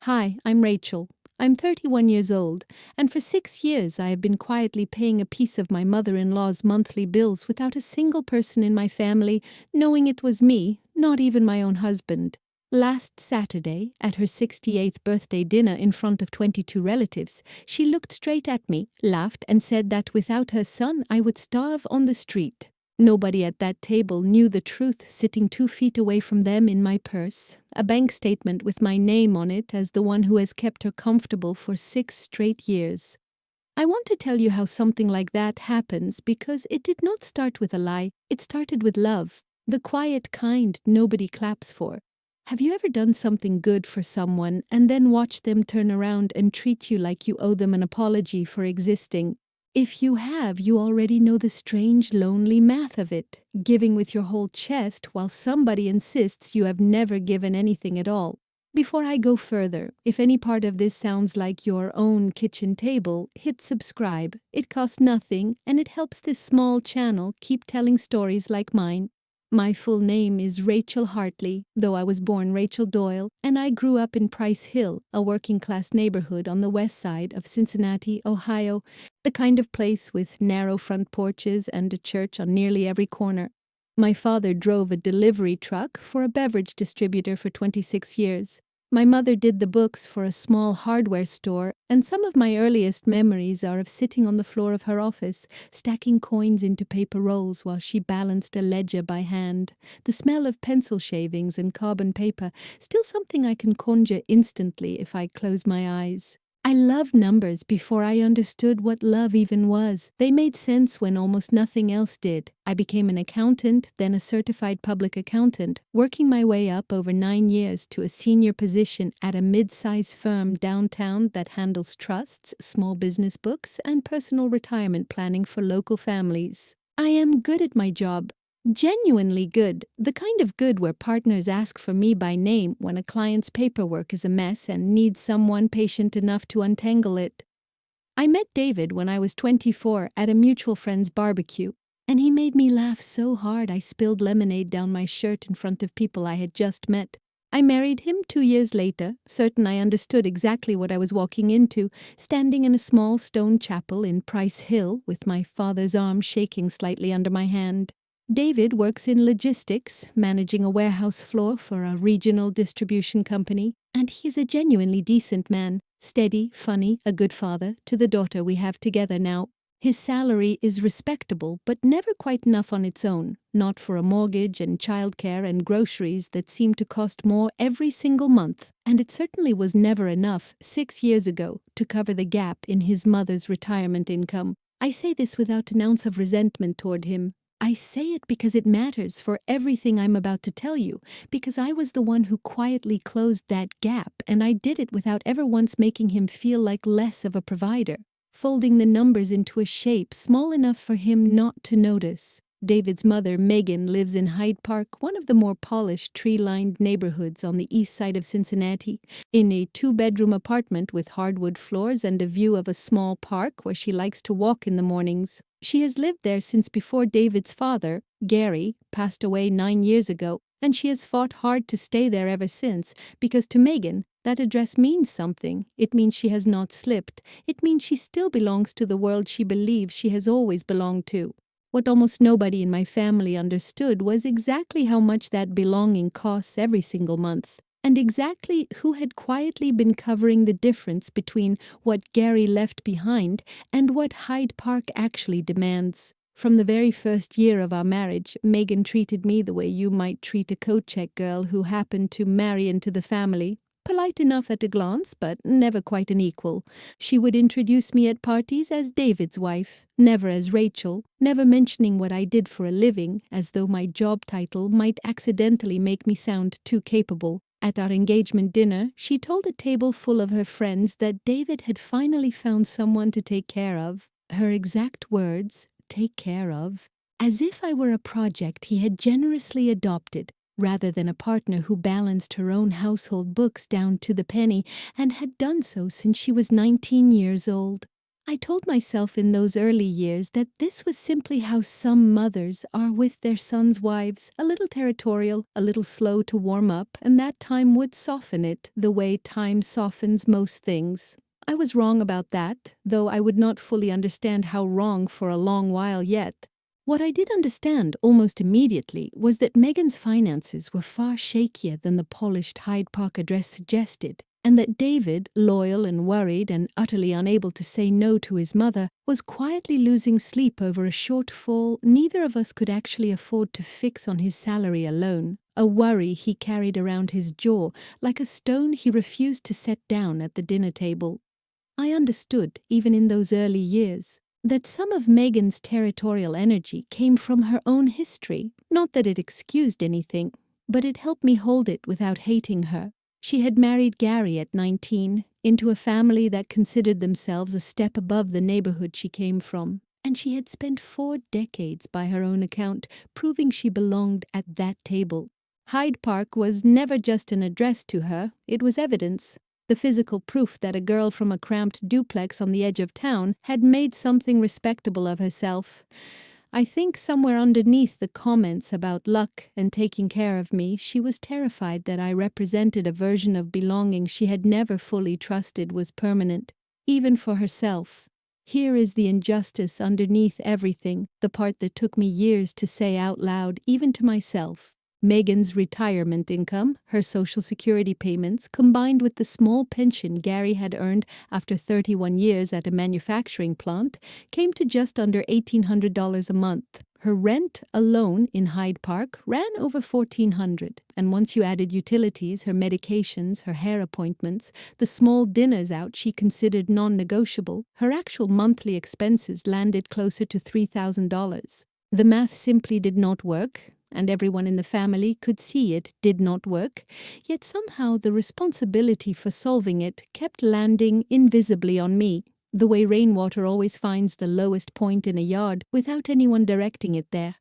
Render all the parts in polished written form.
Hi, I'm Rachel. I'm 31 years old, and for 6 years I have been quietly paying a piece of my mother-in-law's monthly bills without a single person in my family knowing it was me, not even my own husband. Last Saturday, at her 68th birthday dinner in front of 22 relatives, she looked straight at me, laughed, and said that without her son I would starve on the street. Nobody at that table knew the truth sitting 2 feet away from them in my purse, a bank statement with my name on it as the one who has kept her comfortable for 6 straight years. I want to tell you how something like that happens because it did not start with a lie, it started with love, the quiet kind nobody claps for. Have you ever done something good for someone and then watched them turn around and treat you like you owe them an apology for existing? If you have, you already know the strange, lonely math of it, giving with your whole chest while somebody insists you have never given anything at all. Before I go further, if any part of this sounds like your own kitchen table, hit subscribe. It costs nothing, and it helps this small channel keep telling stories like mine. My full name is Rachel Hartley, though I was born Rachel Doyle, and I grew up in Price Hill, a working-class neighborhood on the west side of Cincinnati, Ohio, the kind of place with narrow front porches and a church on nearly every corner. My father drove a delivery truck for a beverage distributor for 26 years. My mother did the books for a small hardware store, and some of my earliest memories are of sitting on the floor of her office, stacking coins into paper rolls while she balanced a ledger by hand. The smell of pencil shavings and carbon paper, still something I can conjure instantly if I close my eyes. I loved numbers before I understood what love even was. They made sense when almost nothing else did. I became an accountant, then a certified public accountant, working my way up over 9 years to a senior position at a mid-size firm downtown that handles trusts, small business books, and personal retirement planning for local families. I am good at my job. Genuinely good, the kind of good where partners ask for me by name when a client's paperwork is a mess and needs someone patient enough to untangle it. I met David when I was 24 at a mutual friend's barbecue, and he made me laugh so hard I spilled lemonade down my shirt in front of people I had just met. I married him 2 years later, certain I understood exactly what I was walking into, standing in a small stone chapel in Price Hill with my father's arm shaking slightly under my hand. David works in logistics, managing a warehouse floor for a regional distribution company, and he's a genuinely decent man, steady, funny, a good father to the daughter we have together now. His salary is respectable, but never quite enough on its own, not for a mortgage and childcare and groceries that seem to cost more every single month, and it certainly was never enough 6 years ago to cover the gap in his mother's retirement income. I say this without an ounce of resentment toward him. I say it because it matters for everything I'm about to tell you, because I was the one who quietly closed that gap, and I did it without ever once making him feel like less of a provider, folding the numbers into a shape small enough for him not to notice. David's mother, Megan, lives in Hyde Park, one of the more polished, tree-lined neighborhoods on the east side of Cincinnati, in a 2-bedroom apartment with hardwood floors and a view of a small park where she likes to walk in the mornings. She has lived there since before David's father, Gary, passed away 9 years ago, and she has fought hard to stay there ever since, because to Megan, that address means something. It means she has not slipped. It means she still belongs to the world she believes she has always belonged to. What almost nobody in my family understood was exactly how much that belonging costs every single month, and exactly who had quietly been covering the difference between what Gary left behind and what Hyde Park actually demands. From the very first year of our marriage, Megan treated me the way you might treat a coat-check girl who happened to marry into the family. Polite enough at a glance, but never quite an equal. She would introduce me at parties as David's wife, never as Rachel, never mentioning what I did for a living, as though my job title might accidentally make me sound too capable. At our engagement dinner, she told a table full of her friends that David had finally found someone to take care of. Her exact words, take care of, as if I were a project he had generously adopted, rather than a partner who balanced her own household books down to the penny and had done so since she was 19 years old. I told myself in those early years that this was simply how some mothers are with their sons' wives, a little territorial, a little slow to warm up, and that time would soften it the way time softens most things. I was wrong about that, though I would not fully understand how wrong for a long while yet. What I did understand almost immediately was that Megan's finances were far shakier than the polished Hyde Park address suggested, and that David, loyal and worried and utterly unable to say no to his mother, was quietly losing sleep over a shortfall neither of us could actually afford to fix on his salary alone, a worry he carried around his jaw like a stone he refused to set down at the dinner table. I understood, even in those early years, that some of Megan's territorial energy came from her own history, not that it excused anything, but it helped me hold it without hating her. She had married Gary at 19, into a family that considered themselves a step above the neighborhood she came from, and she had spent 4 decades by her own account, proving she belonged at that table. Hyde Park was never just an address to her, it was evidence. The physical proof that a girl from a cramped duplex on the edge of town had made something respectable of herself. I think somewhere underneath the comments about luck and taking care of me, she was terrified that I represented a version of belonging she had never fully trusted was permanent, even for herself. Here is the injustice underneath everything, the part that took me years to say out loud, even to myself. Megan's retirement income, her Social Security payments, combined with the small pension Gary had earned after 31 years at a manufacturing plant, came to just under $1,800 a month. Her rent alone in Hyde Park ran over $1,400, and once you added utilities, her medications, her hair appointments, the small dinners out she considered non-negotiable, her actual monthly expenses landed closer to $3,000. The math simply did not work, and everyone in the family could see it did not work, yet somehow the responsibility for solving it kept landing invisibly on me, the way rainwater always finds the lowest point in a yard without anyone directing it there.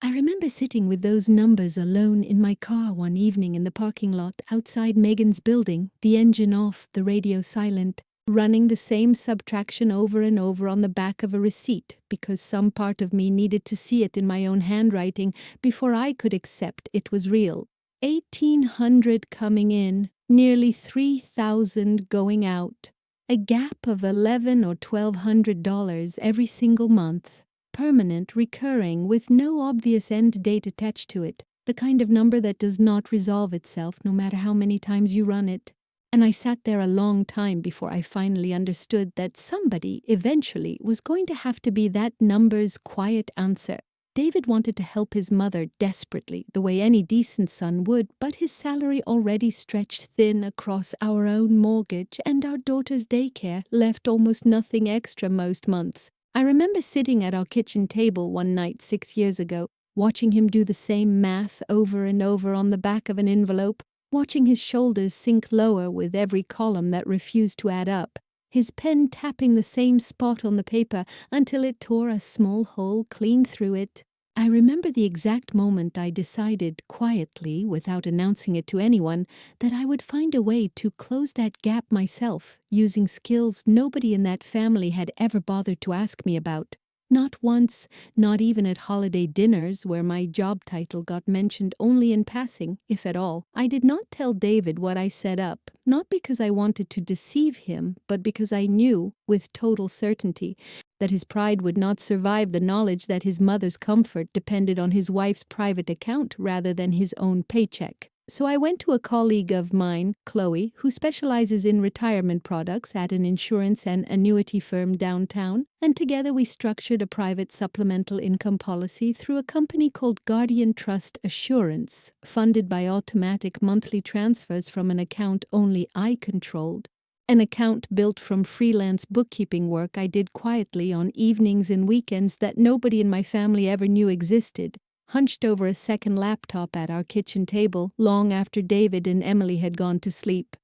I remember sitting with those numbers alone in my car one evening in the parking lot outside Megan's building, the engine off, the radio silent, running the same subtraction over and over on the back of a receipt because some part of me needed to see it in my own handwriting before I could accept it was real. 1,800 coming in, nearly 3,000 going out. A gap of $1,100 or $1,200 every single month. Permanent, recurring, with no obvious end date attached to it. The kind of number that does not resolve itself no matter how many times you run it. And I sat there a long time before I finally understood that somebody eventually was going to have to be that number's quiet answer. David wanted to help his mother desperately, the way any decent son would, but his salary already stretched thin across our own mortgage, and our daughter's daycare left almost nothing extra most months. I remember sitting at our kitchen table one night 6 years ago, watching him do the same math over and over on the back of an envelope, watching his shoulders sink lower with every column that refused to add up, his pen tapping the same spot on the paper until it tore a small hole clean through it. I remember the exact moment I decided, quietly, without announcing it to anyone, that I would find a way to close that gap myself, using skills nobody in that family had ever bothered to ask me about. Not once, not even at holiday dinners where my job title got mentioned only in passing, if at all. I did not tell David what I set up, not because I wanted to deceive him, but because I knew, with total certainty, that his pride would not survive the knowledge that his mother's comfort depended on his wife's private account rather than his own paycheck. So I went to a colleague of mine, Chloe, who specializes in retirement products at an insurance and annuity firm downtown, and together we structured a private supplemental income policy through a company called Guardian Trust Assurance, funded by automatic monthly transfers from an account only I controlled. An account built from freelance bookkeeping work I did quietly on evenings and weekends that nobody in my family ever knew existed, hunched over a second laptop at our kitchen table long after David and Emily had gone to sleep.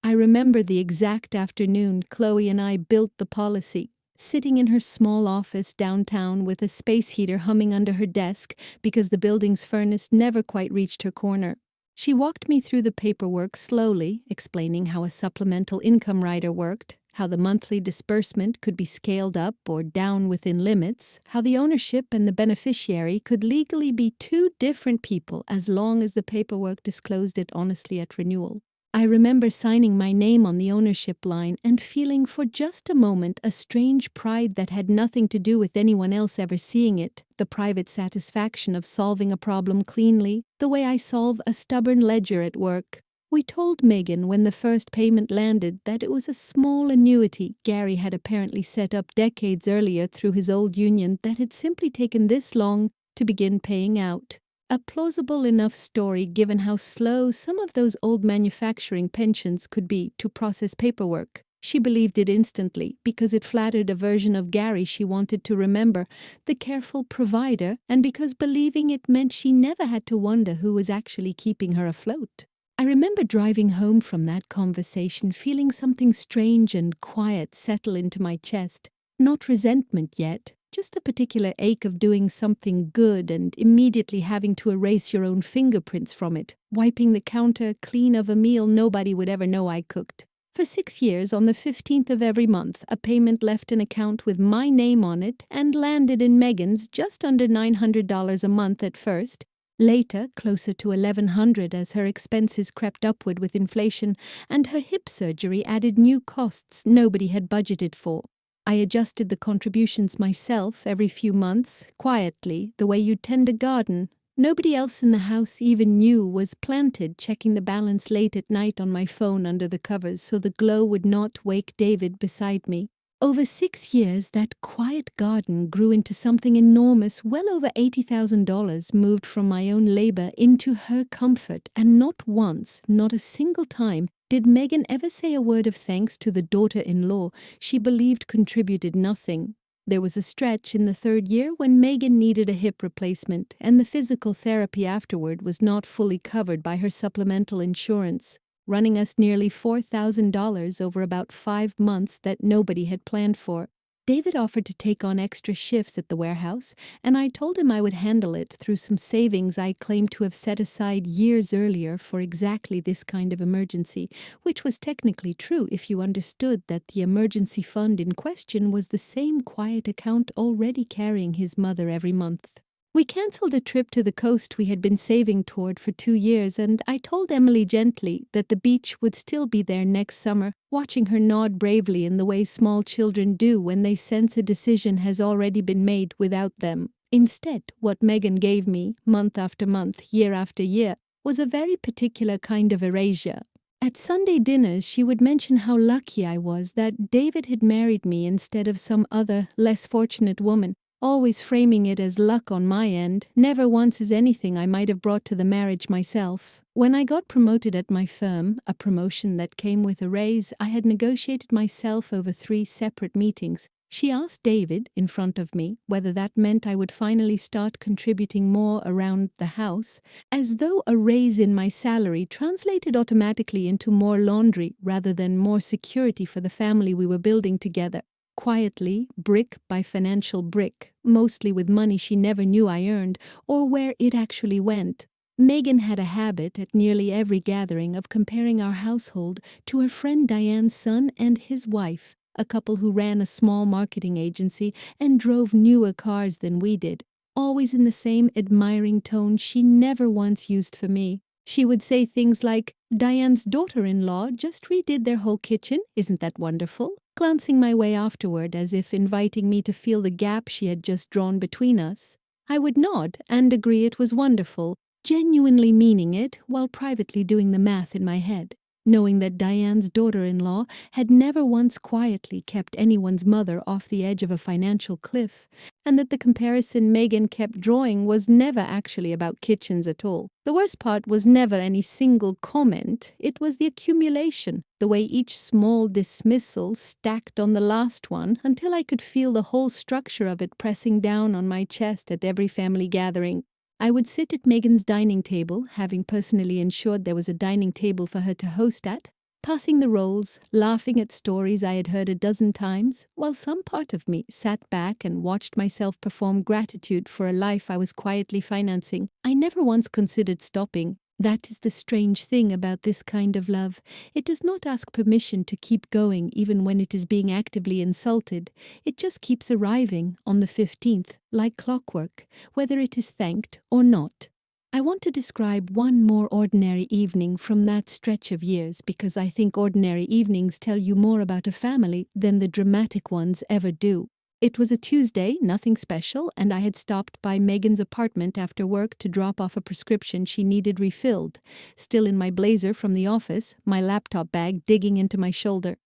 I remember the exact afternoon Chloe and I built the policy, sitting in her small office downtown with a space heater humming under her desk because the building's furnace never quite reached her corner. She walked me through the paperwork slowly, explaining how a supplemental income rider worked, how the monthly disbursement could be scaled up or down within limits, how the ownership and the beneficiary could legally be two different people as long as the paperwork disclosed it honestly at renewal. I remember signing my name on the ownership line and feeling for just a moment a strange pride that had nothing to do with anyone else ever seeing it, the private satisfaction of solving a problem cleanly, the way I solve a stubborn ledger at work. We told Megan when the first payment landed that it was a small annuity Gary had apparently set up decades earlier through his old union that had simply taken this long to begin paying out. A plausible enough story given how slow some of those old manufacturing pensions could be to process paperwork. She believed it instantly because it flattered a version of Gary she wanted to remember, the careful provider, and because believing it meant she never had to wonder who was actually keeping her afloat. I remember driving home from that conversation feeling something strange and quiet settle into my chest. Not resentment yet, just the particular ache of doing something good and immediately having to erase your own fingerprints from it, wiping the counter clean of a meal nobody would ever know I cooked. For 6 years, on the 15th of every month, a payment left an account with my name on it and landed in Megan's just under $900 a month at first. Later, closer to $1,100 as her expenses crept upward with inflation, and her hip surgery added new costs nobody had budgeted for. I adjusted the contributions myself every few months, quietly, the way you'd tend a garden. Nobody else in the house even knew was planted, checking the balance late at night on my phone under the covers so the glow would not wake David beside me. Over 6 years, that quiet garden grew into something enormous. Well over $80,000 moved from my own labor into her comfort, and not once, not a single time, did Megan ever say a word of thanks to the daughter-in-law she believed contributed nothing. There was a stretch in the 3rd year when Megan needed a hip replacement, and the physical therapy afterward was not fully covered by her supplemental insurance, running us nearly $4,000 over about 5 months that nobody had planned for. David offered to take on extra shifts at the warehouse, and I told him I would handle it through some savings I claimed to have set aside years earlier for exactly this kind of emergency, which was technically true if you understood that the emergency fund in question was the same quiet account already carrying his mother every month. We cancelled a trip to the coast we had been saving toward for 2 years, and I told Emily gently that the beach would still be there next summer, watching her nod bravely in the way small children do when they sense a decision has already been made without them. Instead, what Megan gave me, month after month, year after year, was a very particular kind of erasure. At Sunday dinners, she would mention how lucky I was that David had married me instead of some other, less fortunate woman, always framing it as luck on my end, never once as anything I might have brought to the marriage myself. When I got promoted at my firm, a promotion that came with a raise I had negotiated myself over 3 separate meetings, she asked David, in front of me, whether that meant I would finally start contributing more around the house, as though a raise in my salary translated automatically into more laundry rather than more security for the family we were building together. Quietly, brick by financial brick, mostly with money she never knew I earned, or where it actually went. Megan had a habit at nearly every gathering of comparing our household to her friend Diane's son and his wife, a couple who ran a small marketing agency and drove newer cars than we did, always in the same admiring tone she never once used for me. She would say things like, "Diane's daughter-in-law just redid their whole kitchen, isn't that wonderful?" glancing my way afterward as if inviting me to feel the gap she had just drawn between us. I would nod and agree it was wonderful, genuinely meaning it while privately doing the math in my head, knowing that Diane's daughter-in-law had never once quietly kept anyone's mother off the edge of a financial cliff, and that the comparison Megan kept drawing was never actually about kitchens at all. The worst part was never any single comment, it was the accumulation, the way each small dismissal stacked on the last one until I could feel the whole structure of it pressing down on my chest at every family gathering. I would sit at Megan's dining table, having personally ensured there was a dining table for her to host at, passing the rolls, laughing at stories I had heard a dozen times, while some part of me sat back and watched myself perform gratitude for a life I was quietly financing. I never once considered stopping. That is the strange thing about this kind of love. It does not ask permission to keep going even when it is being actively insulted. It just keeps arriving on the 15th, like clockwork, whether it is thanked or not. I want to describe one more ordinary evening from that stretch of years because I think ordinary evenings tell you more about a family than the dramatic ones ever do. It was a Tuesday, nothing special, and I had stopped by Megan's apartment after work to drop off a prescription she needed refilled, still in my blazer from the office, my laptop bag digging into my shoulder.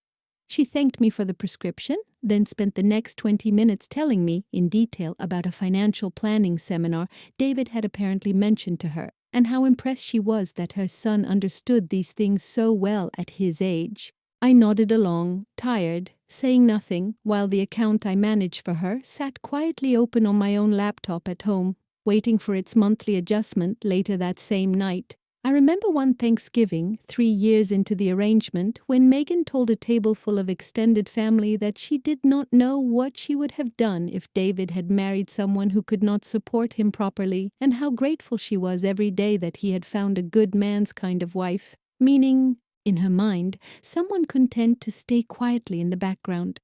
She thanked me for the prescription, then spent the next 20 minutes telling me, in detail, about a financial planning seminar David had apparently mentioned to her, and how impressed she was that her son understood these things so well at his age. I nodded along, tired, saying nothing, while the account I managed for her sat quietly open on my own laptop at home, waiting for its monthly adjustment later that same night. I remember one Thanksgiving, 3 years into the arrangement, when Megan told a table full of extended family that she did not know what she would have done if David had married someone who could not support him properly, and how grateful she was every day that he had found a good man's kind of wife, meaning, in her mind, someone content to stay quietly in the background.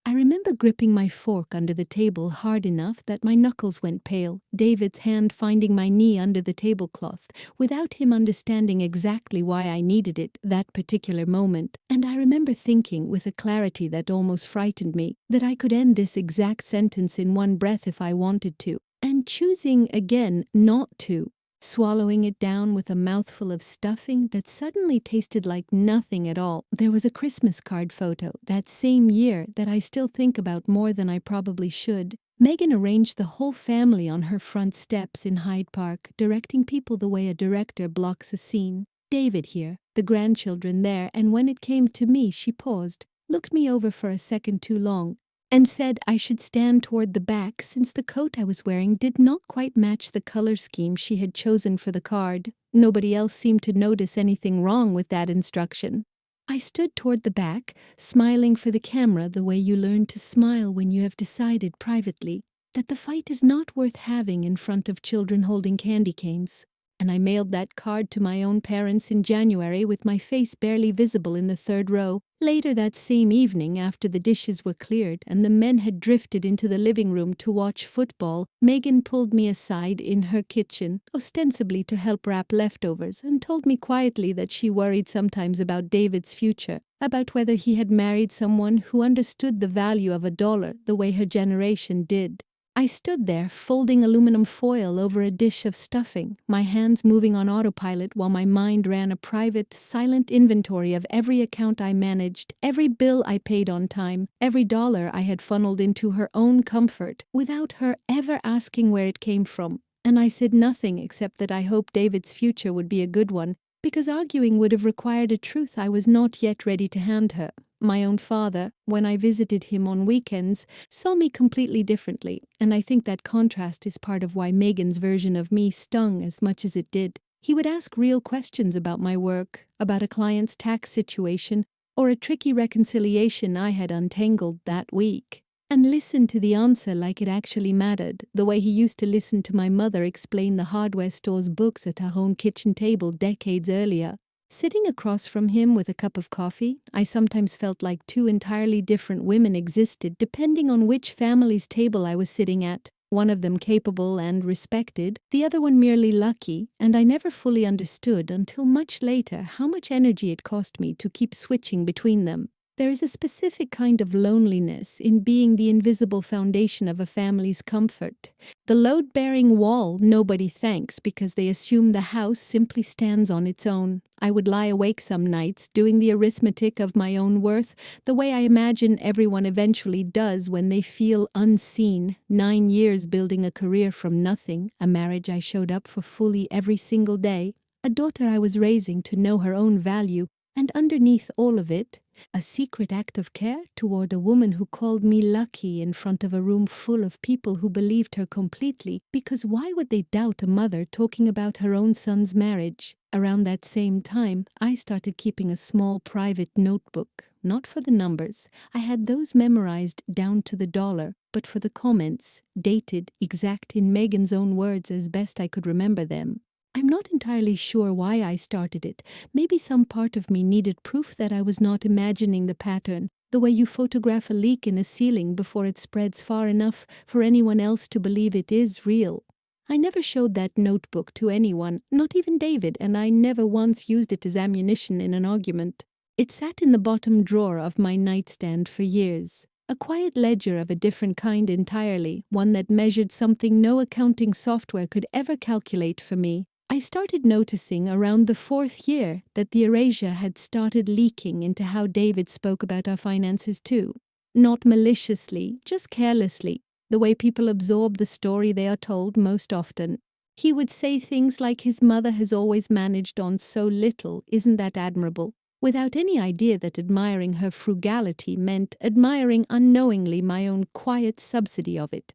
I remember gripping my fork under the table hard enough that my knuckles went pale, David's hand finding my knee under the tablecloth, without him understanding exactly why I needed it that particular moment. And I remember thinking, with a clarity that almost frightened me, that I could end this exact sentence in one breath if I wanted to, and choosing again not to. Swallowing it down with a mouthful of stuffing that suddenly tasted like nothing at all. There was a Christmas card photo that same year that I still think about more than I probably should. Megan arranged the whole family on her front steps in Hyde Park, directing people the way a director blocks a scene. David here, the grandchildren there, and when it came to me, she paused, looked me over for a second too long, and said I should stand toward the back since the coat I was wearing did not quite match the color scheme she had chosen for the card. Nobody else seemed to notice anything wrong with that instruction. I stood toward the back, smiling for the camera the way you learn to smile when you have decided privately that the fight is not worth having in front of children holding candy canes. And I mailed that card to my own parents in January with my face barely visible in the third row. Later that same evening, after the dishes were cleared and the men had drifted into the living room to watch football, Megan pulled me aside in her kitchen, ostensibly to help wrap leftovers, and told me quietly that she worried sometimes about David's future, about whether he had married someone who understood the value of $1 the way her generation did. I stood there, folding aluminum foil over a dish of stuffing, my hands moving on autopilot while my mind ran a private, silent inventory of every account I managed, every bill I paid on time, every dollar I had funneled into her own comfort, without her ever asking where it came from. And I said nothing except that I hoped David's future would be a good one, because arguing would have required a truth I was not yet ready to hand her. My own father, when I visited him on weekends, saw me completely differently, and I think that contrast is part of why Megan's version of me stung as much as it did. He would ask real questions about my work, about a client's tax situation, or a tricky reconciliation I had untangled that week, and listen to the answer like it actually mattered, the way he used to listen to my mother explain the hardware store's books at her home kitchen table decades earlier. Sitting across from him with a cup of coffee, I sometimes felt like two entirely different women existed depending on which family's table I was sitting at, one of them capable and respected, the other one merely lucky, and I never fully understood until much later how much energy it cost me to keep switching between them. There is a specific kind of loneliness in being the invisible foundation of a family's comfort. The load-bearing wall nobody thanks because they assume the house simply stands on its own. I would lie awake some nights doing the arithmetic of my own worth, the way I imagine everyone eventually does when they feel unseen. 9 years building a career from nothing, a marriage I showed up for fully every single day, a daughter I was raising to know her own value, and underneath all of it, a secret act of care toward a woman who called me lucky in front of a room full of people who believed her completely, because why would they doubt a mother talking about her own son's marriage? Around that same time, I started keeping a small private notebook, not for the numbers. I had those memorized down to the dollar, but for the comments, dated exact in Megan's own words as best I could remember them. I'm not entirely sure why I started it. Maybe some part of me needed proof that I was not imagining the pattern, the way you photograph a leak in a ceiling before it spreads far enough for anyone else to believe it is real. I never showed that notebook to anyone, not even David, and I never once used it as ammunition in an argument. It sat in the bottom drawer of my nightstand for years. A quiet ledger of a different kind entirely, one that measured something no accounting software could ever calculate for me. I started noticing around the 4th year that the erasure had started leaking into how David spoke about our finances too. Not maliciously, just carelessly, the way people absorb the story they are told most often. He would say things like his mother has always managed on so little, isn't that admirable? Without any idea that admiring her frugality meant admiring unknowingly my own quiet subsidy of it.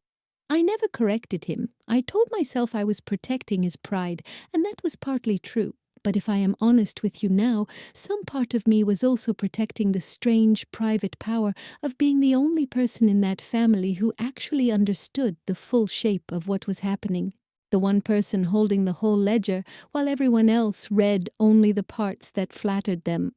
I never corrected him. I told myself I was protecting his pride, and that was partly true. But if I am honest with you now, some part of me was also protecting the strange private power of being the only person in that family who actually understood the full shape of what was happening. The one person holding the whole ledger, while everyone else read only the parts that flattered them.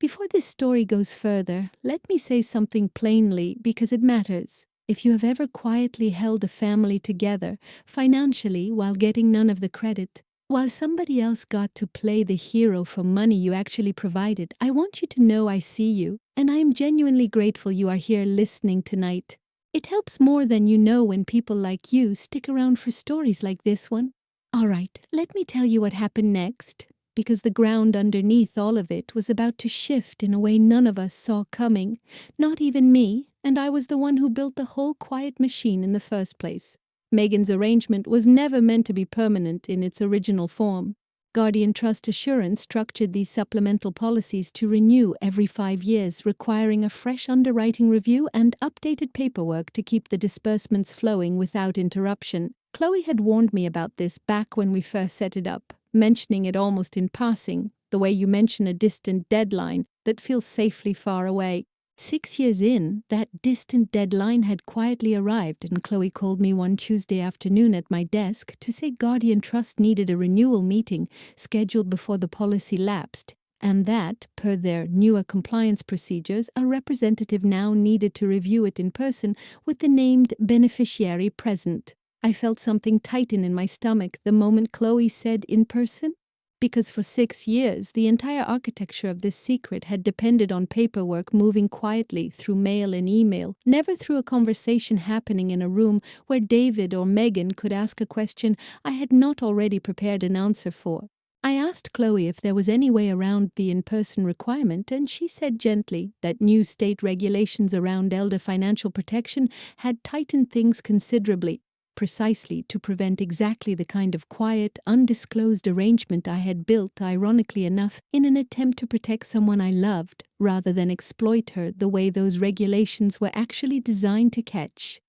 Before this story goes further, let me say something plainly because it matters. If you have ever quietly held a family together, financially, while getting none of the credit, while somebody else got to play the hero for money you actually provided, I want you to know I see you, and I am genuinely grateful you are here listening tonight. It helps more than you know when people like you stick around for stories like this one. All right, let me tell you what happened next, because the ground underneath all of it was about to shift in a way none of us saw coming, not even me, and I was the one who built the whole quiet machine in the first place. Megan's arrangement was never meant to be permanent in its original form. Guardian Trust Assurance structured these supplemental policies to renew every 5 years, requiring a fresh underwriting review and updated paperwork to keep the disbursements flowing without interruption. Chloe had warned me about this back when we first set it up, mentioning it almost in passing, the way you mention a distant deadline that feels safely far away. 6 years in, that distant deadline had quietly arrived, and Chloe called me one Tuesday afternoon at my desk to say Guardian Trust needed a renewal meeting scheduled before the policy lapsed, and that, per their newer compliance procedures, a representative now needed to review it in person with the named beneficiary present. I felt something tighten in my stomach the moment Chloe said in person. Because for 6 years, the entire architecture of this secret had depended on paperwork moving quietly through mail and email, never through a conversation happening in a room where David or Megan could ask a question I had not already prepared an answer for. I asked Chloe if there was any way around the in-person requirement, and she said gently that new state regulations around elder financial protection had tightened things considerably, precisely to prevent exactly the kind of quiet, undisclosed arrangement I had built, ironically enough, in an attempt to protect someone I loved, rather than exploit her the way those regulations were actually designed to catch.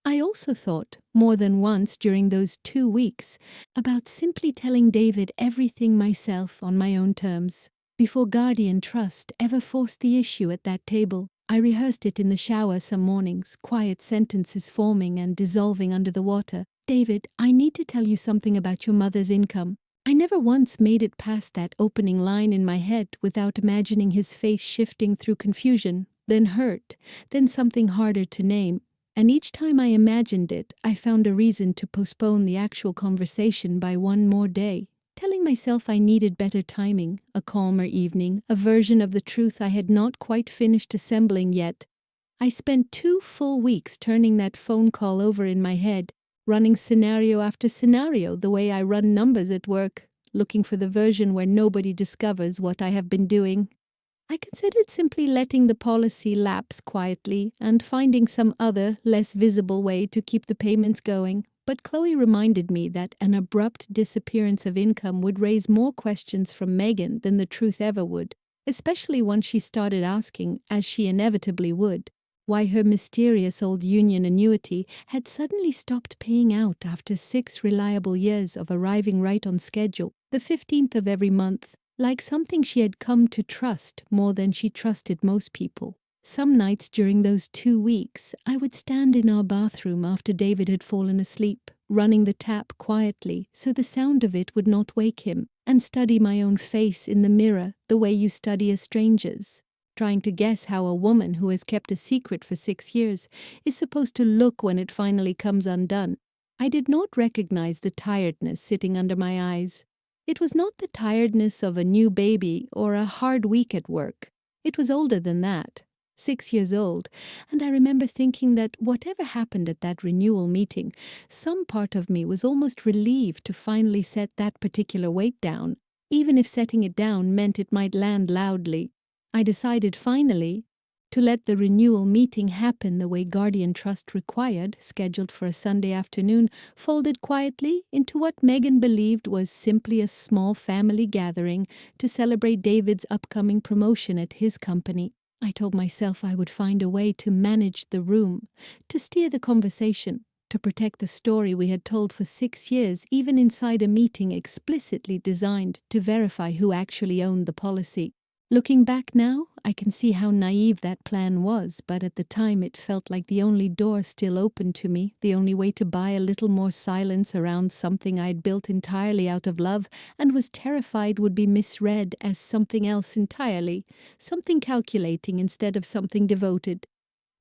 I also thought, more than once during those 2 weeks, about simply telling David everything myself on my own terms. Before Guardian Trust ever forced the issue at that table, I rehearsed it in the shower some mornings, quiet sentences forming and dissolving under the water. David, I need to tell you something about your mother's income. I never once made it past that opening line in my head without imagining his face shifting through confusion, then hurt, then something harder to name. And each time I imagined it, I found a reason to postpone the actual conversation by one more day. Telling myself I needed better timing, a calmer evening, a version of the truth I had not quite finished assembling yet. I spent 2 full weeks turning that phone call over in my head, running scenario after scenario the way I run numbers at work, looking for the version where nobody discovers what I have been doing. I considered simply letting the policy lapse quietly and finding some other, less visible way to keep the payments going. But Chloe reminded me that an abrupt disappearance of income would raise more questions from Megan than the truth ever would, especially once she started asking, as she inevitably would, why her mysterious old union annuity had suddenly stopped paying out after 6 reliable years of arriving right on schedule, the 15th of every month, like something she had come to trust more than she trusted most people. Some nights during those 2 weeks, I would stand in our bathroom after David had fallen asleep, running the tap quietly so the sound of it would not wake him, and study my own face in the mirror the way you study a stranger's, trying to guess how a woman who has kept a secret for 6 years is supposed to look when it finally comes undone. I did not recognize the tiredness sitting under my eyes. It was not the tiredness of a new baby or a hard week at work. It was older than that, 6 years old, and I remember thinking that whatever happened at that renewal meeting, some part of me was almost relieved to finally set that particular weight down, even if setting it down meant it might land loudly. I decided finally to let the renewal meeting happen the way Guardian Trust required, scheduled for a Sunday afternoon, folded quietly into what Megan believed was simply a small family gathering to celebrate David's upcoming promotion at his company. I told myself I would find a way to manage the room, to steer the conversation, to protect the story we had told for 6 years, even inside a meeting explicitly designed to verify who actually owned the policy. Looking back now, I can see how naive that plan was, but at the time it felt like the only door still open to me, the only way to buy a little more silence around something I'd built entirely out of love and was terrified would be misread as something else entirely, something calculating instead of something devoted.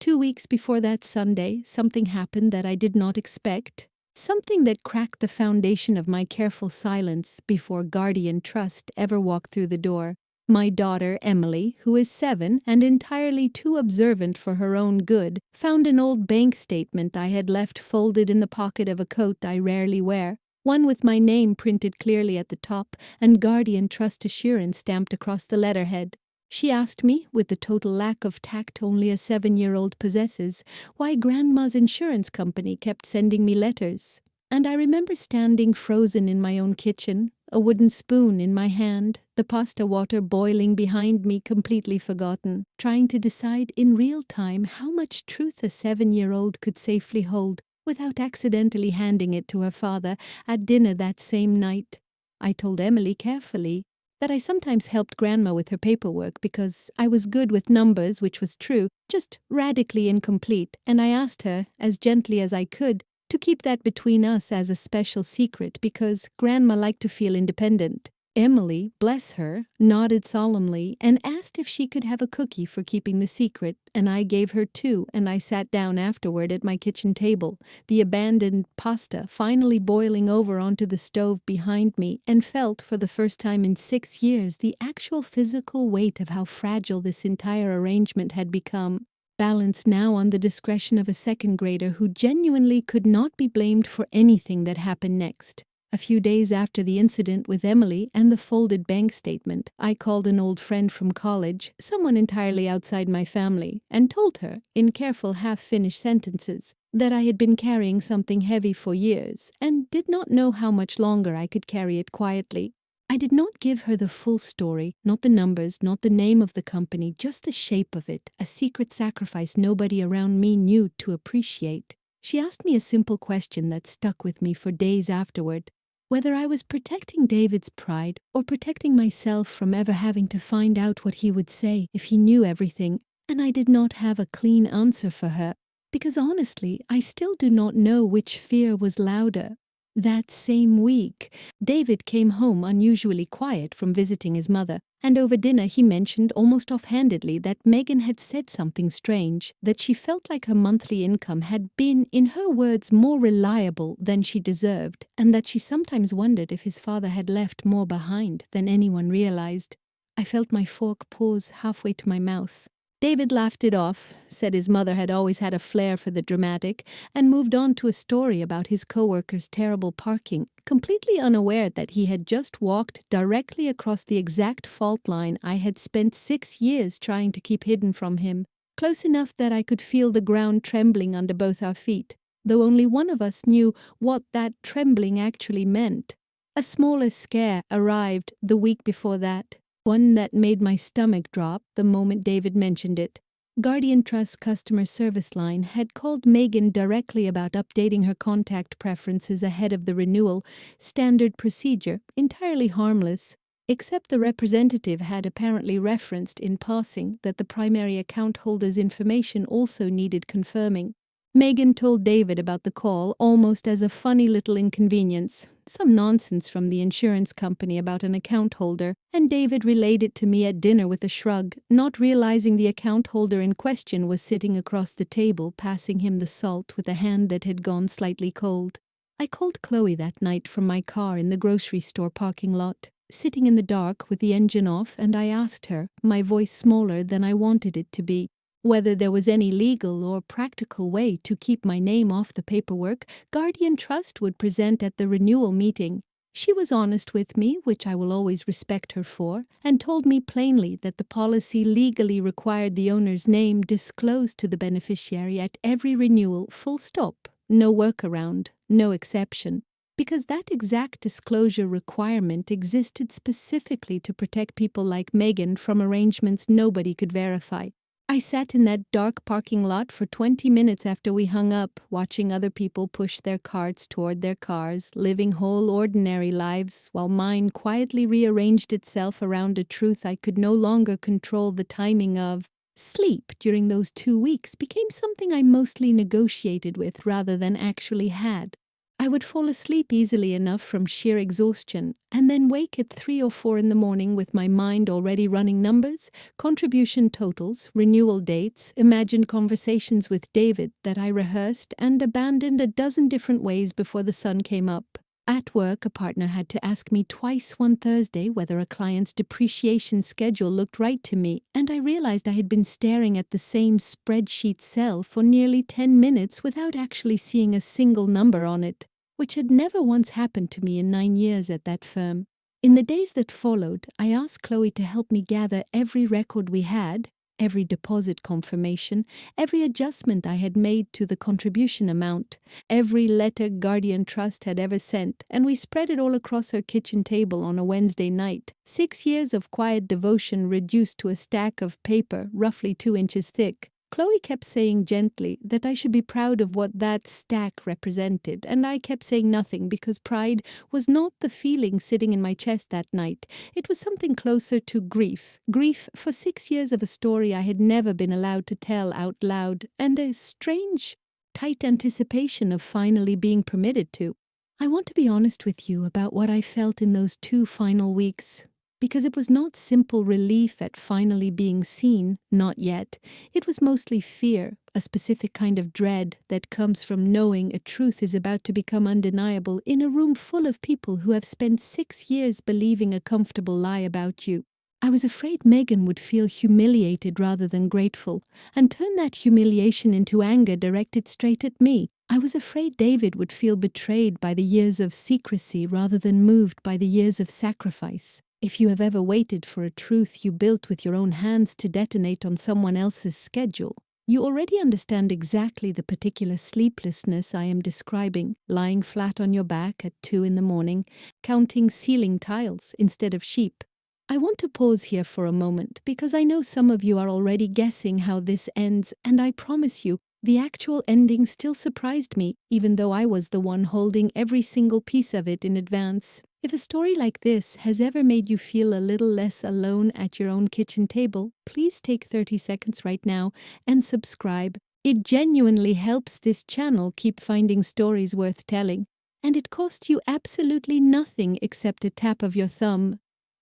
2 weeks before that Sunday, something happened that I did not expect, something that cracked the foundation of my careful silence before Guardian Trust ever walked through the door. My daughter, Emily, who is 7 and entirely too observant for her own good, found an old bank statement I had left folded in the pocket of a coat I rarely wear, one with my name printed clearly at the top and Guardian Trust Assurance stamped across the letterhead. She asked me, with the total lack of tact only a 7-year-old possesses, why Grandma's insurance company kept sending me letters. And I remember standing frozen in my own kitchen, a wooden spoon in my hand, the pasta water boiling behind me completely forgotten, trying to decide in real time how much truth a 7-year-old could safely hold without accidentally handing it to her father at dinner that same night. I told Emily carefully that I sometimes helped Grandma with her paperwork because I was good with numbers, which was true, just radically incomplete, and I asked her, as gently as I could, to keep that between us as a special secret because Grandma liked to feel independent. Emily, bless her, nodded solemnly and asked if she could have a cookie for keeping the secret, and I gave her 2, and I sat down afterward at my kitchen table, the abandoned pasta finally boiling over onto the stove behind me, and felt for the first time in 6 years the actual physical weight of how fragile this entire arrangement had become. Balanced now on the discretion of a second grader who genuinely could not be blamed for anything that happened next. A few days after the incident with Emily and the folded bank statement, I called an old friend from college, someone entirely outside my family, and told her, in careful half-finished sentences, that I had been carrying something heavy for years and did not know how much longer I could carry it quietly. I did not give her the full story, not the numbers, not the name of the company, just the shape of it, a secret sacrifice nobody around me knew to appreciate. She asked me a simple question that stuck with me for days afterward, whether I was protecting David's pride or protecting myself from ever having to find out what he would say if he knew everything, and I did not have a clean answer for her, because honestly, I still do not know which fear was louder. That same week, David came home unusually quiet from visiting his mother, and over dinner he mentioned almost offhandedly that Megan had said something strange, that she felt like her monthly income had been, in her words, more reliable than she deserved, and that she sometimes wondered if his father had left more behind than anyone realized. I felt my fork pause halfway to my mouth. David laughed it off, said his mother had always had a flair for the dramatic, and moved on to a story about his co-worker's terrible parking, completely unaware that he had just walked directly across the exact fault line I had spent 6 years trying to keep hidden from him, close enough that I could feel the ground trembling under both our feet, though only one of us knew what that trembling actually meant. A smaller scare arrived the week before that. One that made my stomach drop the moment David mentioned it. Guardian Trust customer service line had called Megan directly about updating her contact preferences ahead of the renewal, standard procedure, entirely harmless, except the representative had apparently referenced in passing that the primary account holder's information also needed confirming. Megan told David about the call almost as a funny little inconvenience, some nonsense from the insurance company about an account holder, and David relayed it to me at dinner with a shrug, not realizing the account holder in question was sitting across the table passing him the salt with a hand that had gone slightly cold. I called Chloe that night from my car in the grocery store parking lot, sitting in the dark with the engine off, and I asked her, my voice smaller than I wanted it to be, whether there was any legal or practical way to keep my name off the paperwork Guardian Trust would present at the renewal meeting. She was honest with me, which I will always respect her for, and told me plainly that the policy legally required the owner's name disclosed to the beneficiary at every renewal, full stop, no workaround, no exception, because that exact disclosure requirement existed specifically to protect people like Megan from arrangements nobody could verify. I sat in that dark parking lot for 20 minutes after we hung up, watching other people push their carts toward their cars, living whole ordinary lives, while mine quietly rearranged itself around a truth I could no longer control the timing of. Sleep during those 2 weeks became something I mostly negotiated with rather than actually had. I would fall asleep easily enough from sheer exhaustion, and then wake at 3 or 4 in the morning with my mind already running numbers, contribution totals, renewal dates, imagined conversations with David that I rehearsed and abandoned a dozen different ways before the sun came up. At work, a partner had to ask me twice one Thursday whether a client's depreciation schedule looked right to me, and I realized I had been staring at the same spreadsheet cell for nearly 10 minutes without actually seeing a single number on it, which had never once happened to me in 9 years at that firm. In the days that followed, I asked Chloe to help me gather every record we had, every deposit confirmation, every adjustment I had made to the contribution amount, every letter Guardian Trust had ever sent, and we spread it all across her kitchen table on a Wednesday night. 6 years of quiet devotion reduced to a stack of paper roughly 2 inches thick. Chloe kept saying gently that I should be proud of what that stack represented, and I kept saying nothing because pride was not the feeling sitting in my chest that night. It was something closer to grief. Grief for 6 years of a story I had never been allowed to tell out loud, and a strange, tight anticipation of finally being permitted to. I want to be honest with you about what I felt in those 2 final weeks, because it was not simple relief at finally being seen, not yet. It was mostly fear, a specific kind of dread that comes from knowing a truth is about to become undeniable in a room full of people who have spent 6 years believing a comfortable lie about you. I was afraid Megan would feel humiliated rather than grateful, and turn that humiliation into anger directed straight at me. I was afraid David would feel betrayed by the years of secrecy rather than moved by the years of sacrifice. If you have ever waited for a truth you built with your own hands to detonate on someone else's schedule, you already understand exactly the particular sleeplessness I am describing, lying flat on your back at 2 in the morning, counting ceiling tiles instead of sheep. I want to pause here for a moment because I know some of you are already guessing how this ends, and I promise you, the actual ending still surprised me, even though I was the one holding every single piece of it in advance. If a story like this has ever made you feel a little less alone at your own kitchen table, please take 30 seconds right now and subscribe. It genuinely helps this channel keep finding stories worth telling, and it costs you absolutely nothing except a tap of your thumb.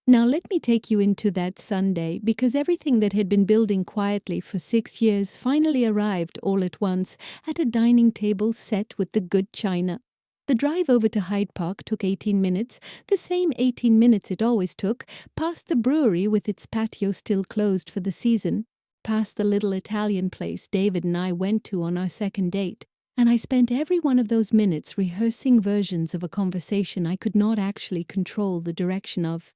Now let me take you into that Sunday, because everything that had been building quietly for 6 years finally arrived all at once at a dining table set with the good china. The drive over to Hyde Park took 18 minutes, the same 18 minutes it always took, past the brewery with its patio still closed for the season, past the little Italian place David and I went to on our second date, and I spent every one of those minutes rehearsing versions of a conversation I could not actually control the direction of.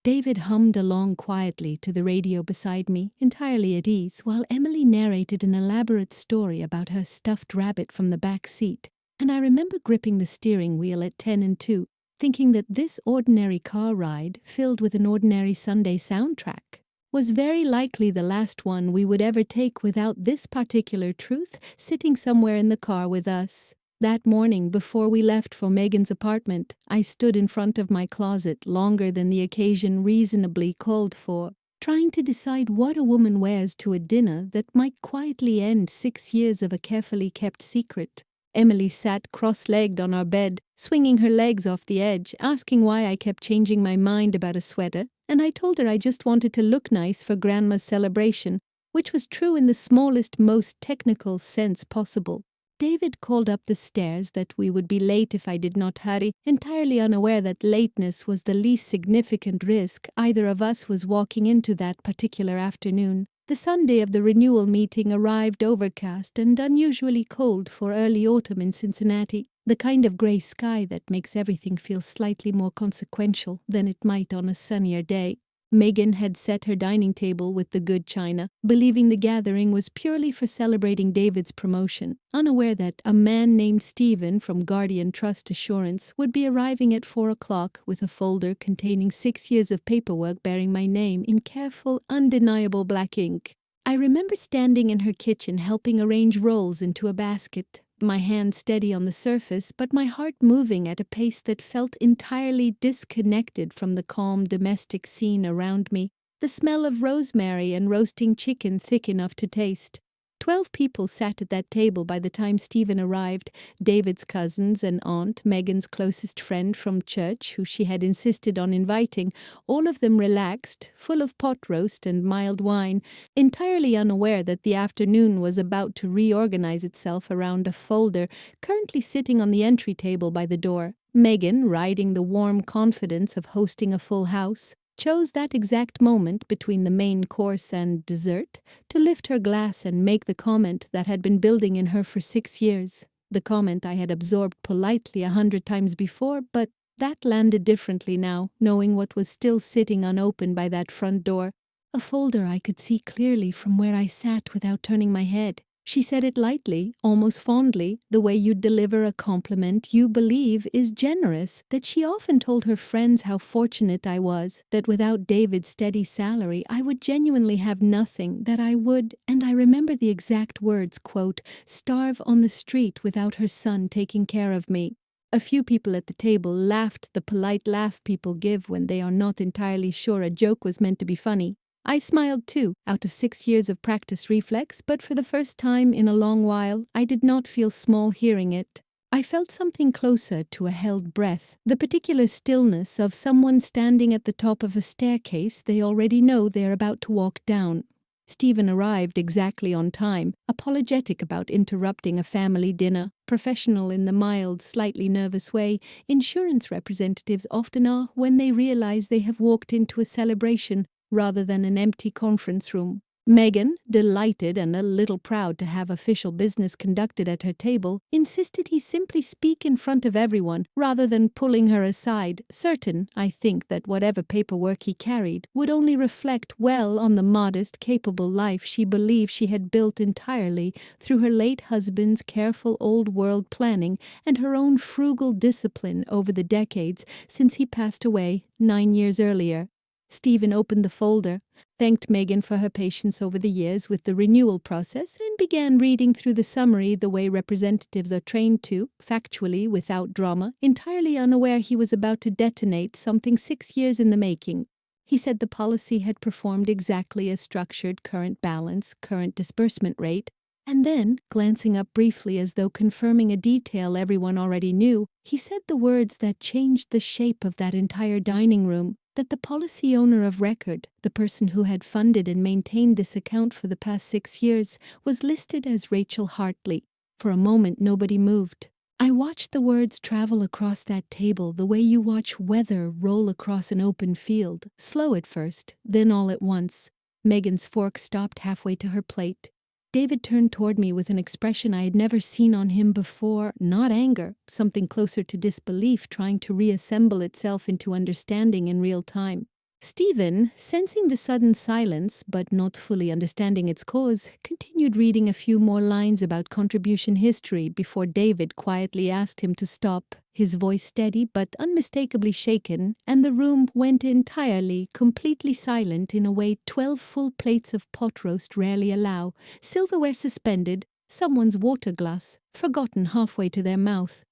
David hummed along quietly to the radio beside me, entirely at ease, while Emily narrated an elaborate story about her stuffed rabbit from the back seat. And I remember gripping the steering wheel at 10 and 2, thinking that this ordinary car ride, filled with an ordinary Sunday soundtrack, was very likely the last one we would ever take without this particular truth sitting somewhere in the car with us. That morning, before we left for Megan's apartment, I stood in front of my closet longer than the occasion reasonably called for. trying to decide what a woman wears to a dinner that might quietly end 6 years of a carefully kept secret. Emily sat cross-legged on our bed, swinging her legs off the edge, asking why I kept changing my mind about a sweater, and I told her I just wanted to look nice for Grandma's celebration, which was true in the smallest, most technical sense possible. David called up the stairs that we would be late if I did not hurry, entirely unaware that lateness was the least significant risk either of us was walking into that particular afternoon. The Sunday of the renewal meeting arrived overcast and unusually cold for early autumn in Cincinnati, the kind of gray sky that makes everything feel slightly more consequential than it might on a sunnier day. Megan had set her dining table with the good china, believing the gathering was purely for celebrating David's promotion, unaware that a man named Stephen from Guardian Trust Assurance would be arriving at 4 o'clock with a folder containing 6 years of paperwork bearing my name in careful, undeniable black ink. I remember standing in her kitchen helping arrange rolls into a basket, my hand steady on the surface, but my heart moving at a pace that felt entirely disconnected from the calm domestic scene around me, the smell of rosemary and roasting chicken thick enough to taste. 12 people sat at that table by the time Stephen arrived, David's cousins and aunt, Megan's closest friend from church, who she had insisted on inviting, all of them relaxed, full of pot roast and mild wine, entirely unaware that the afternoon was about to reorganize itself around a folder currently sitting on the entry table by the door. Megan, riding the warm confidence of hosting a full house, chose that exact moment between the main course and dessert to lift her glass and make the comment that had been building in her for 6 years. The comment I had absorbed politely 100 times before, but that landed differently now, knowing what was still sitting unopened by that front door. A folder I could see clearly from where I sat without turning my head. She said it lightly, almost fondly, the way you'd deliver a compliment you believe is generous, that she often told her friends how fortunate I was, that without David's steady salary I would genuinely have nothing, that I would, and I remember the exact words, quote, starve on the street without her son taking care of me. A few people at the table laughed the polite laugh people give when they are not entirely sure a joke was meant to be funny. I smiled too, out of 6 years of practice reflex, but for the first time in a long while, I did not feel small hearing it. I felt something closer to a held breath, the particular stillness of someone standing at the top of a staircase they already know they're about to walk down. Stephen arrived exactly on time, apologetic about interrupting a family dinner, professional in the mild, slightly nervous way insurance representatives often are when they realize they have walked into a celebration rather than an empty conference room. Megan, delighted and a little proud to have official business conducted at her table, insisted he simply speak in front of everyone rather than pulling her aside, certain, I think, that whatever paperwork he carried would only reflect well on the modest, capable life she believed she had built entirely through her late husband's careful old-world planning and her own frugal discipline over the decades since he passed away 9 years earlier. Stephen opened the folder, thanked Megan for her patience over the years with the renewal process, and began reading through the summary the way representatives are trained to, factually, without drama, entirely unaware he was about to detonate something 6 years in the making. He said the policy had performed exactly as structured, current balance, current disbursement rate, and then, glancing up briefly as though confirming a detail everyone already knew, he said the words that changed the shape of that entire dining room. That the policy owner of record, the person who had funded and maintained this account for the past 6 years, was listed as Rachel Hartley. For a moment nobody moved. I watched the words travel across that table the way you watch weather roll across an open field, slow at first, then all at once. Megan's fork stopped halfway to her plate. David turned toward me with an expression I had never seen on him before, not anger, something closer to disbelief trying to reassemble itself into understanding in real time. Stephen, sensing the sudden silence, but not fully understanding its cause, continued reading a few more lines about contribution history before David quietly asked him to stop, his voice steady but unmistakably shaken, and the room went entirely, completely silent in a way 12 full plates of pot roast rarely allow, silverware suspended, someone's water glass, forgotten halfway to their mouth.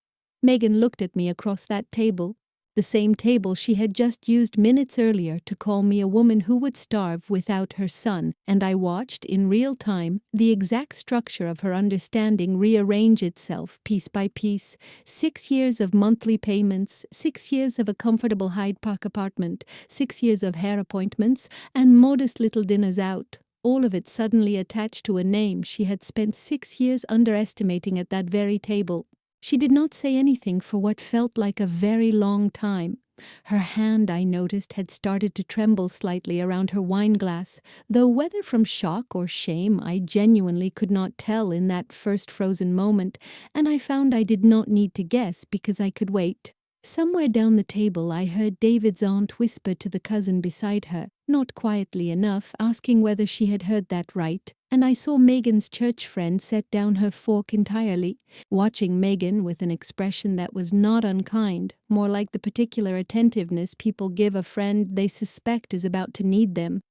Megan looked at me across that table. the same table she had just used minutes earlier to call me a woman who would starve without her son, and I watched, in real time, the exact structure of her understanding rearrange itself piece by piece. 6 years of monthly payments, 6 years of a comfortable Hyde Park apartment, 6 years of hair appointments, and modest little dinners out. All of it suddenly attached to a name she had spent 6 years underestimating at that very table. She did not say anything for what felt like a very long time. Her hand, I noticed, had started to tremble slightly around her wine glass, though whether from shock or shame I genuinely could not tell in that first frozen moment, and I found I did not need to guess because I could wait. Somewhere down the table I heard David's aunt whisper to the cousin beside her, not quietly enough, asking whether she had heard that right, and I saw Megan's church friend set down her fork entirely, watching Megan with an expression that was not unkind, more like the particular attentiveness people give a friend they suspect is about to need them.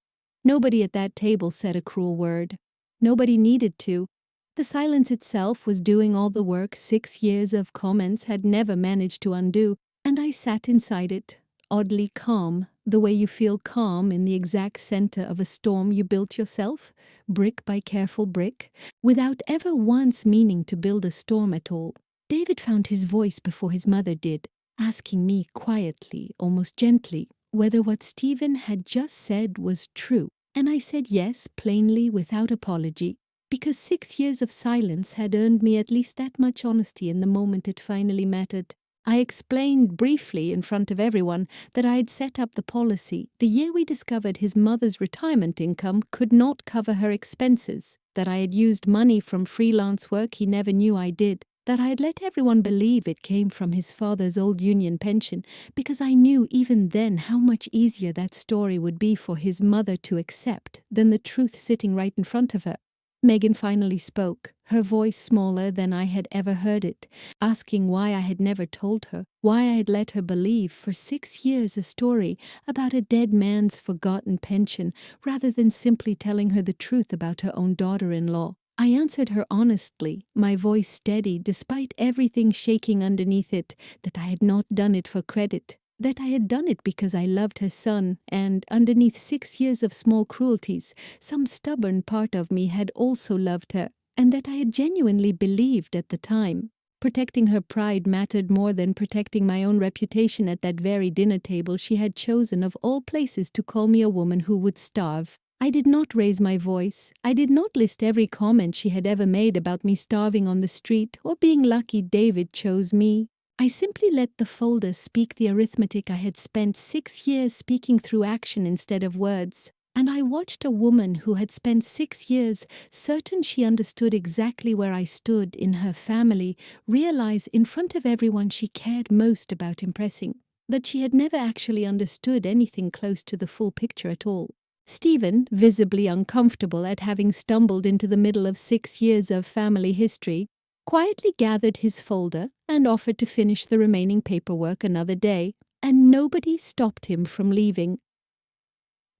Nobody at that table said a cruel word. Nobody needed to. The silence itself was doing all the work 6 years of comments had never managed to undo, and I sat inside it, oddly calm, the way you feel calm in the exact center of a storm you built yourself, brick by careful brick, without ever once meaning to build a storm at all. David found his voice before his mother did, asking me quietly, almost gently, whether what Stephen had just said was true, and I said yes, plainly, without apology, because 6 years of silence had earned me at least that much honesty in the moment it finally mattered. I explained briefly in front of everyone that I had set up the policy the year we discovered his mother's retirement income could not cover her expenses, that I had used money from freelance work he never knew I did, that I had let everyone believe it came from his father's old union pension, because I knew even then how much easier that story would be for his mother to accept than the truth sitting right in front of her. Megan finally spoke, her voice smaller than I had ever heard it, asking why I had never told her, why I had let her believe for 6 years a story about a dead man's forgotten pension, rather than simply telling her the truth about her own daughter-in-law. I answered her honestly, my voice steady despite everything shaking underneath it, that I had not done it for credit, that I had done it because I loved her son, and underneath 6 years of small cruelties, some stubborn part of me had also loved her, and that I had genuinely believed at the time. Protecting her pride mattered more than protecting my own reputation at that very dinner table she had chosen of all places to call me a woman who would starve. I did not raise my voice. I did not list every comment she had ever made about me starving on the street or being lucky David chose me. I simply let the folder speak the arithmetic I had spent 6 years speaking through action instead of words, and I watched a woman who had spent 6 years certain she understood exactly where I stood in her family realize in front of everyone she cared most about impressing, that she had never actually understood anything close to the full picture at all. Stephen, visibly uncomfortable at having stumbled into the middle of 6 years of family history, quietly gathered his folder and offered to finish the remaining paperwork another day, and nobody stopped him from leaving.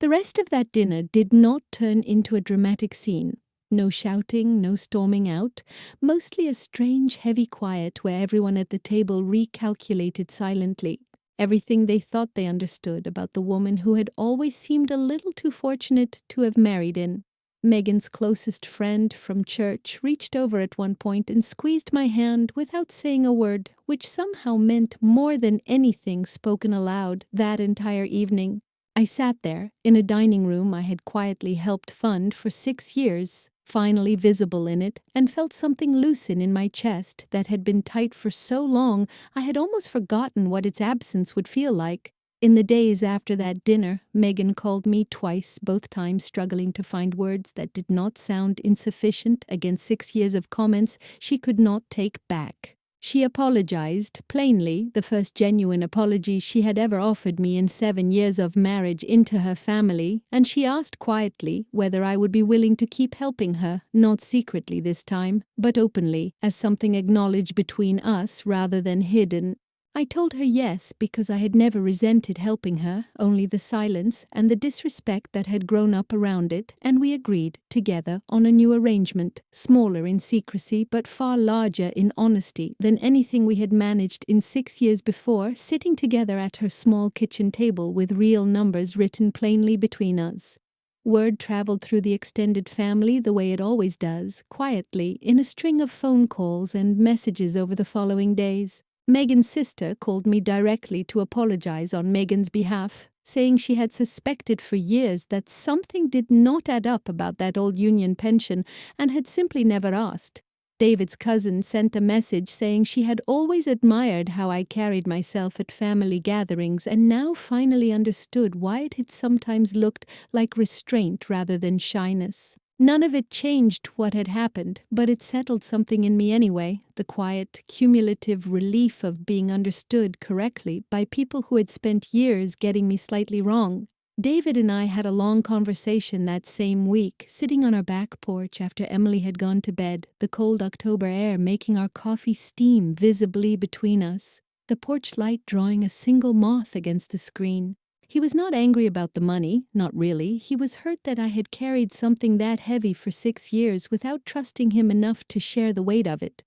The rest of that dinner did not turn into a dramatic scene. No shouting, no storming out, mostly a strange, heavy quiet where everyone at the table recalculated silently everything they thought they understood about the woman who had always seemed a little too fortunate to have married in. Megan's closest friend from church reached over at one point and squeezed my hand without saying a word, which somehow meant more than anything spoken aloud that entire evening. I sat there, in a dining room I had quietly helped fund for 6 years, finally visible in it, and felt something loosen in my chest that had been tight for so long I had almost forgotten what its absence would feel like. In the days after that dinner, Megan called me twice, both times struggling to find words that did not sound insufficient against 6 years of comments she could not take back. She apologized, plainly, the first genuine apology she had ever offered me in 7 years of marriage into her family, and she asked quietly whether I would be willing to keep helping her, not secretly this time, but openly, as something acknowledged between us rather than hidden. I told her yes because I had never resented helping her, only the silence and the disrespect that had grown up around it, and we agreed, together, on a new arrangement, smaller in secrecy but far larger in honesty than anything we had managed in 6 years before, sitting together at her small kitchen table with real numbers written plainly between us. Word traveled through the extended family the way it always does, quietly, in a string of phone calls and messages over the following days. Megan's sister called me directly to apologize on Megan's behalf, saying she had suspected for years that something did not add up about that old union pension and had simply never asked. David's cousin sent a message saying she had always admired how I carried myself at family gatherings and now finally understood why it had sometimes looked like restraint rather than shyness. None of it changed what had happened, but it settled something in me anyway, the quiet, cumulative relief of being understood correctly by people who had spent years getting me slightly wrong. David and I had a long conversation that same week, sitting on our back porch after Emily had gone to bed, the cold October air making our coffee steam visibly between us, the porch light drawing a single moth against the screen. He was not angry about the money, not really. He was hurt that I had carried something that heavy for 6 years without trusting him enough to share the weight of it.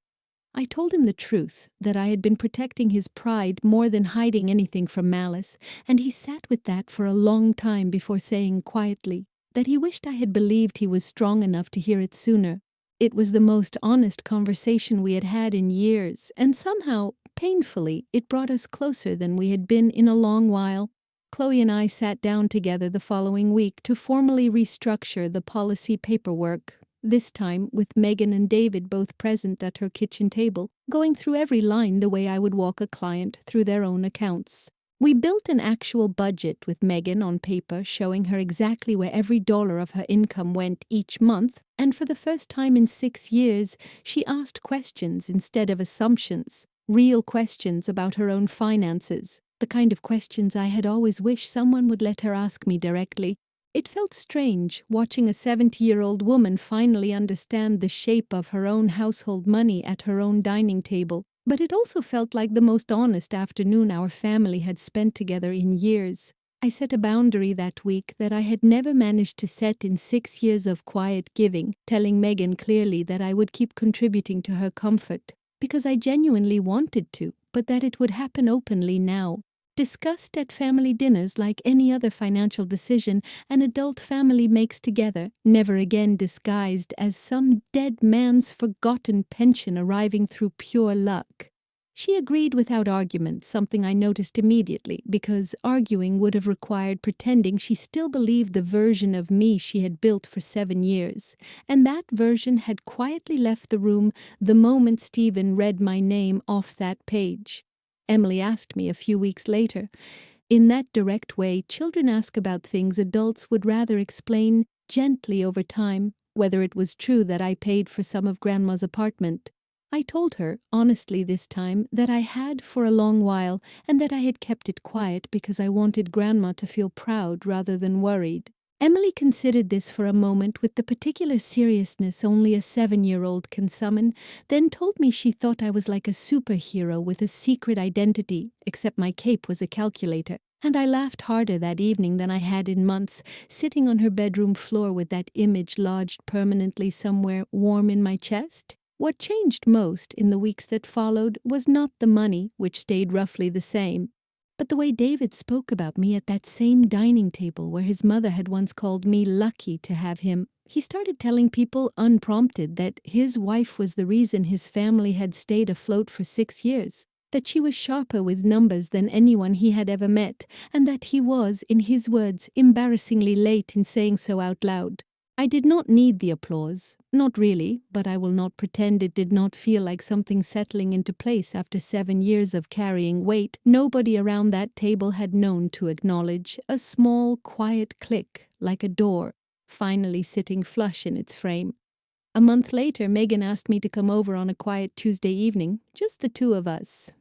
I told him the truth, that I had been protecting his pride more than hiding anything from Malice, and he sat with that for a long time before saying quietly that he wished I had believed he was strong enough to hear it sooner. It was the most honest conversation we had had in years, and somehow, painfully, it brought us closer than we had been in a long while. Chloe and I sat down together the following week to formally restructure the policy paperwork, this time with Megan and David both present at her kitchen table, going through every line the way I would walk a client through their own accounts. We built an actual budget with Megan on paper showing her exactly where every dollar of her income went each month, and for the first time in 6 years, she asked questions instead of assumptions, real questions about her own finances. The kind of questions I had always wished someone would let her ask me directly. It felt strange watching a 70-year-old woman finally understand the shape of her own household money at her own dining table, but it also felt like the most honest afternoon our family had spent together in years. I set a boundary that week that I had never managed to set in 6 years of quiet giving, telling Megan clearly that I would keep contributing to her comfort, because I genuinely wanted to, but that it would happen openly now. Discussed at family dinners like any other financial decision an adult family makes together, never again disguised as some dead man's forgotten pension arriving through pure luck. She agreed without argument, something I noticed immediately, because arguing would have required pretending she still believed the version of me she had built for 7 years, and that version had quietly left the room the moment Stephen read my name off that page. Emily asked me a few weeks later. In that direct way, children ask about things adults would rather explain gently over time, whether it was true that I paid for some of Grandma's apartment. I told her, honestly this time, that I had for a long while, and that I had kept it quiet because I wanted Grandma to feel proud rather than worried. Emily considered this for a moment with the particular seriousness only a 7-year-old can summon, then told me she thought I was like a superhero with a secret identity, except my cape was a calculator. And I laughed harder that evening than I had in months, sitting on her bedroom floor with that image lodged permanently somewhere warm in my chest. What changed most in the weeks that followed was not the money, which stayed roughly the same, but the way David spoke about me at that same dining table where his mother had once called me lucky to have him. He started telling people unprompted that his wife was the reason his family had stayed afloat for 6 years, that she was sharper with numbers than anyone he had ever met, and that he was, in his words, embarrassingly late in saying so out loud. I did not need the applause, not really, but I will not pretend it did not feel like something settling into place after 7 years of carrying weight nobody around that table had known to acknowledge, a small, quiet click, like a door, finally sitting flush in its frame. A month later, Megan asked me to come over on a quiet Tuesday evening, just the two of us.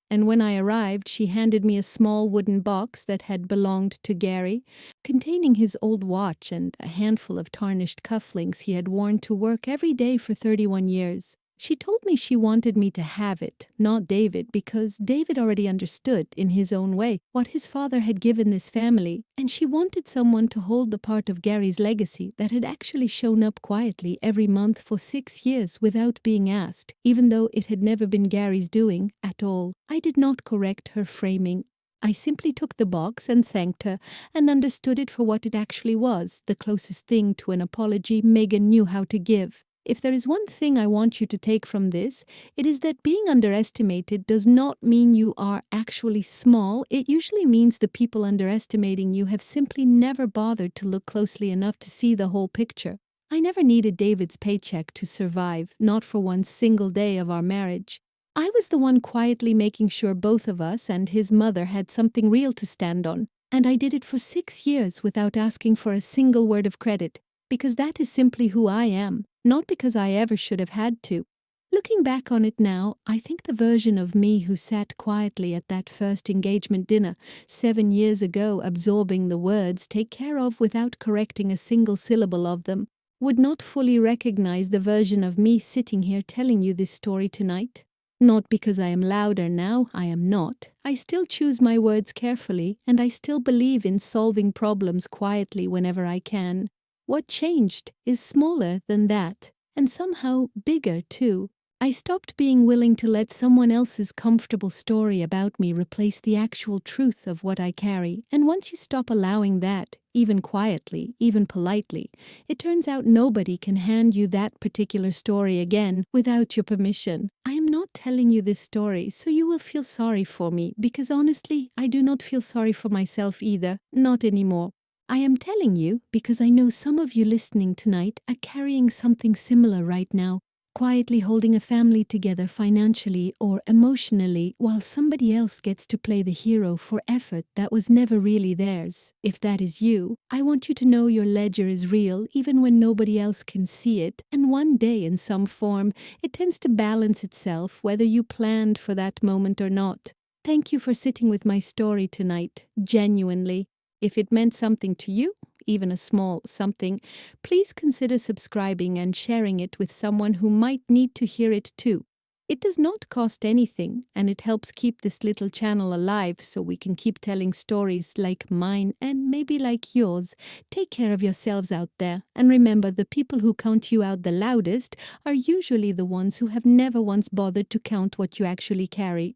And when I arrived, she handed me a small wooden box that had belonged to Gary, containing his old watch and a handful of tarnished cufflinks he had worn to work every day for 31 years. She told me she wanted me to have it, not David, because David already understood, in his own way, what his father had given this family, and she wanted someone to hold the part of Gary's legacy that had actually shown up quietly every month for 6 years without being asked, even though it had never been Gary's doing at all. I did not correct her framing. I simply took the box and thanked her, and understood it for what it actually was, the closest thing to an apology Megan knew how to give. If there is one thing I want you to take from this, it is that being underestimated does not mean you are actually small. It usually means the people underestimating you have simply never bothered to look closely enough to see the whole picture. I never needed David's paycheck to survive, not for one single day of our marriage. I was the one quietly making sure both of us and his mother had something real to stand on, and I did it for 6 years without asking for a single word of credit, because that is simply who I am, not because I ever should have had to. Looking back on it now, I think the version of me who sat quietly at that first engagement dinner 7 years ago, absorbing the words, take care of without correcting a single syllable of them, would not fully recognize the version of me sitting here telling you this story tonight. Not because I am louder now, I am not. I still choose my words carefully, and I still believe in solving problems quietly whenever I can. What changed is smaller than that, and somehow bigger too. I stopped being willing to let someone else's comfortable story about me replace the actual truth of what I carry, and once you stop allowing that, even quietly, even politely, it turns out nobody can hand you that particular story again without your permission. I am not telling you this story so you will feel sorry for me, because honestly, I do not feel sorry for myself either, not anymore. I am telling you because I know some of you listening tonight are carrying something similar right now, quietly holding a family together financially or emotionally while somebody else gets to play the hero for effort that was never really theirs. If that is you, I want you to know your ledger is real even when nobody else can see it, and one day in some form, it tends to balance itself whether you planned for that moment or not. Thank you for sitting with my story tonight, genuinely. If it meant something to you, even a small something, please consider subscribing and sharing it with someone who might need to hear it too. It does not cost anything, and it helps keep this little channel alive so we can keep telling stories like mine and maybe like yours. Take care of yourselves out there, and remember, the people who count you out the loudest are usually the ones who have never once bothered to count what you actually carry.